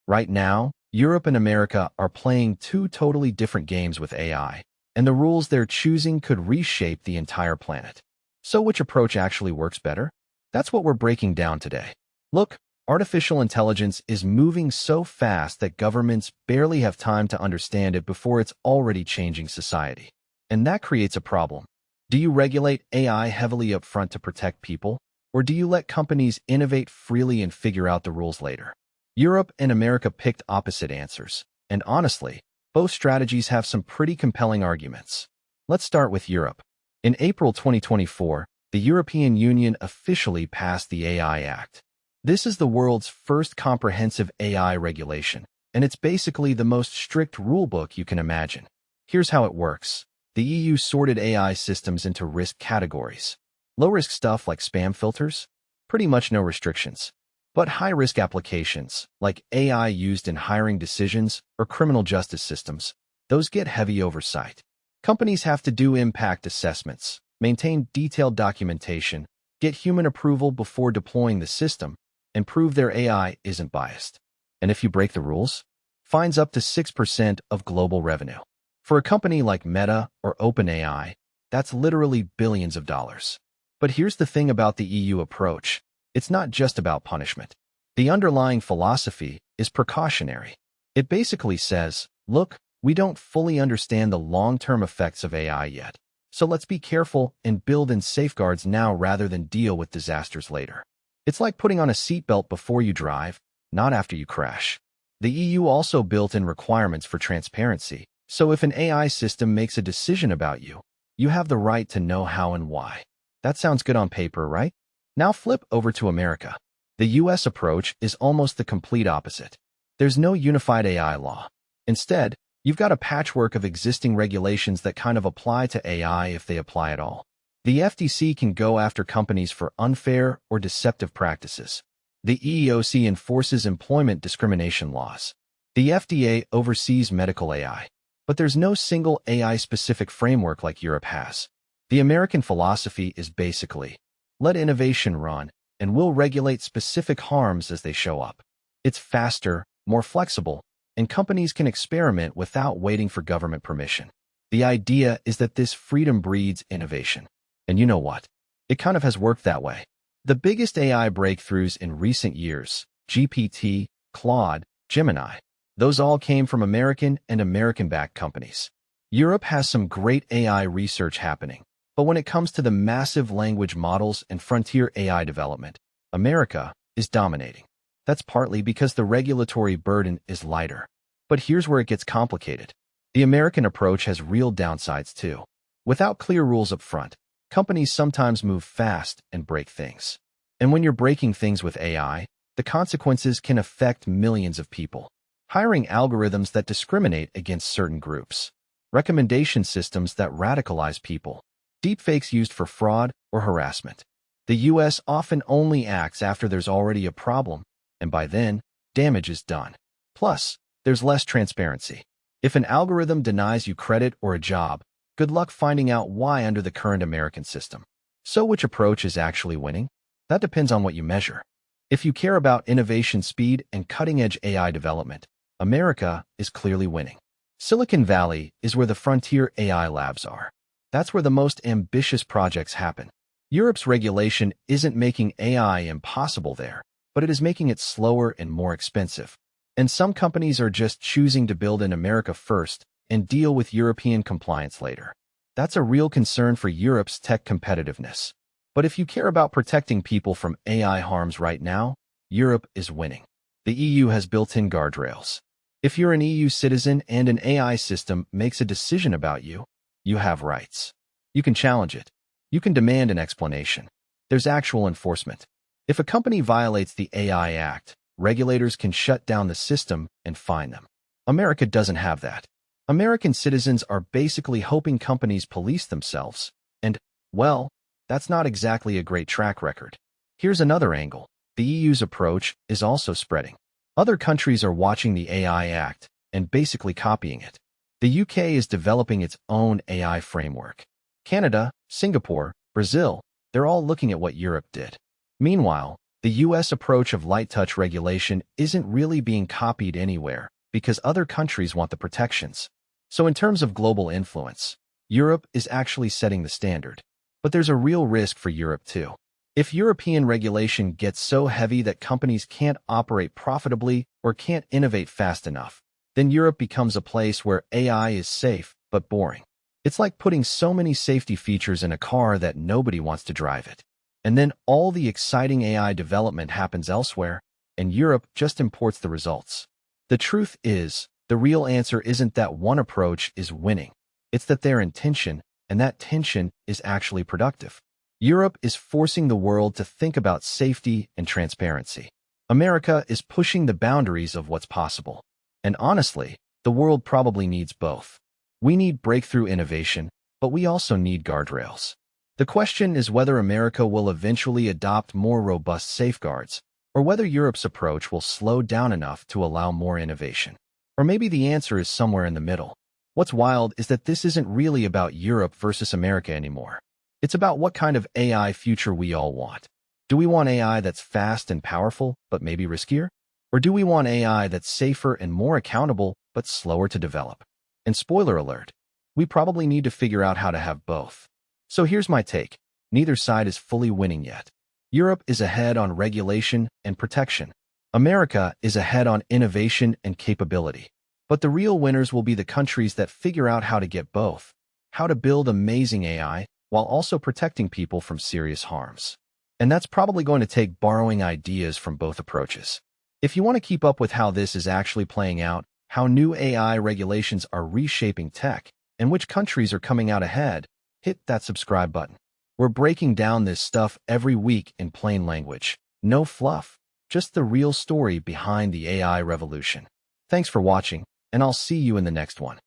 Right now, Europe and America are playing two totally different games with AI, and the rules they're choosing could reshape the entire planet. So which approach actually works better? That's what we're breaking down today. Look, artificial intelligence is moving so fast that governments barely have time to understand it before it's already changing society. And that creates a problem. Do you regulate AI heavily up front to protect people, or do you let companies innovate freely and figure out the rules later? Europe and America picked opposite answers, and honestly, both strategies have some pretty compelling arguments. Let's start with Europe. In April 2024, the European Union officially passed the AI Act. This is the world's first comprehensive AI regulation, and it's basically the most strict rulebook you can imagine. Here's how it works. The EU sorted AI systems into risk categories. Low-risk stuff like spam filters, pretty much no restrictions. But high-risk applications, like AI used in hiring decisions or criminal justice systems, those get heavy oversight. Companies have to do impact assessments, maintain detailed documentation, get human approval before deploying the system, and prove their AI isn't biased. And if you break the rules, fines up to 6% of global revenue. For a company like Meta or OpenAI, that's literally billions of dollars. But here's the thing about the EU approach. It's not just about punishment. The underlying philosophy is precautionary. It basically says, look, we don't fully understand the long-term effects of AI yet, so let's be careful and build in safeguards now rather than deal with disasters later. It's like putting on a seatbelt before you drive, not after you crash. The EU also built in requirements for transparency, so if an AI system makes a decision about you, you have the right to know how and why. That sounds good on paper, right? Now flip over to America. The US approach is almost the complete opposite. There's no unified AI law. Instead, you've got a patchwork of existing regulations that kind of apply to AI if they apply at all. The FTC can go after companies for unfair or deceptive practices. The EEOC enforces employment discrimination laws. The FDA oversees medical AI. But there's no single AI-specific framework like Europe has. The American philosophy is basically, let innovation run, and we'll regulate specific harms as they show up. It's faster, more flexible, and companies can experiment without waiting for government permission. The idea is that this freedom breeds innovation. And you know what? It kind of has worked that way. The biggest AI breakthroughs in recent years, GPT, Claude, Gemini, those all came from American and American-backed companies. Europe has some great AI research happening, but when it comes to the massive language models and frontier AI development, America is dominating. That's partly because the regulatory burden is lighter. But here's where it gets complicated. The American approach has real downsides too. Without clear rules up front, companies sometimes move fast and break things. And when you're breaking things with AI, the consequences can affect millions of people. Hiring algorithms that discriminate against certain groups, recommendation systems that radicalize people, deepfakes used for fraud or harassment. The US often only acts after there's already a problem, and by then, damage is done. Plus, there's less transparency. If an algorithm denies you credit or a job, good luck finding out why under the current American system. So which approach is actually winning? That depends on what you measure. If you care about innovation speed and cutting-edge AI development, America is clearly winning. Silicon Valley is where the frontier AI labs are. That's where the most ambitious projects happen. Europe's regulation isn't making AI impossible there, but it is making it slower and more expensive. And some companies are just choosing to build in America first and deal with European compliance later. That's a real concern for Europe's tech competitiveness. But if you care about protecting people from AI harms right now, Europe is winning. The EU has built-in guardrails. If you're an EU citizen and an AI system makes a decision about you, you have rights. You can challenge it. You can demand an explanation. There's actual enforcement. If a company violates the AI Act, regulators can shut down the system and fine them. America doesn't have that. American citizens are basically hoping companies police themselves, and, well, that's not exactly a great track record. Here's another angle. The EU's approach is also spreading. Other countries are watching the AI Act and basically copying it. The UK is developing its own AI framework. Canada, Singapore, Brazil, they're all looking at what Europe did. Meanwhile, The US approach of light touch regulation isn't really being copied anywhere because other countries want the protections. So in terms of global influence, Europe is actually setting the standard. But there's a real risk for Europe too. If European regulation gets so heavy that companies can't operate profitably or can't innovate fast enough, then Europe becomes a place where AI is safe but boring. It's like putting so many safety features in a car that nobody wants to drive it. And then all the exciting AI development happens elsewhere, and Europe just imports the results. The truth is, the real answer isn't that one approach is winning. It's that they're in tension, and that tension is actually productive. Europe is forcing the world to think about safety and transparency. America is pushing the boundaries of what's possible. And honestly, the world probably needs both. We need breakthrough innovation, but we also need guardrails. The question is whether America will eventually adopt more robust safeguards, or whether Europe's approach will slow down enough to allow more innovation. Or maybe the answer is somewhere in the middle. What's wild is that this isn't really about Europe versus America anymore. It's about what kind of AI future we all want. Do we want AI that's fast and powerful, but maybe riskier? Or do we want AI that's safer and more accountable, but slower to develop? And spoiler alert, we probably need to figure out how to have both. So here's my take. Neither side is fully winning yet. Europe is ahead on regulation and protection. America is ahead on innovation and capability. But the real winners will be the countries that figure out how to get both, how to build amazing AI while also protecting people from serious harms. And that's probably going to take borrowing ideas from both approaches. If you want to keep up with how this is actually playing out, how new AI regulations are reshaping tech, and which countries are coming out ahead, hit that subscribe button. We're breaking down this stuff every week in plain language. No fluff, just the real story behind the AI revolution. Thanks for watching, and I'll see you in the next one.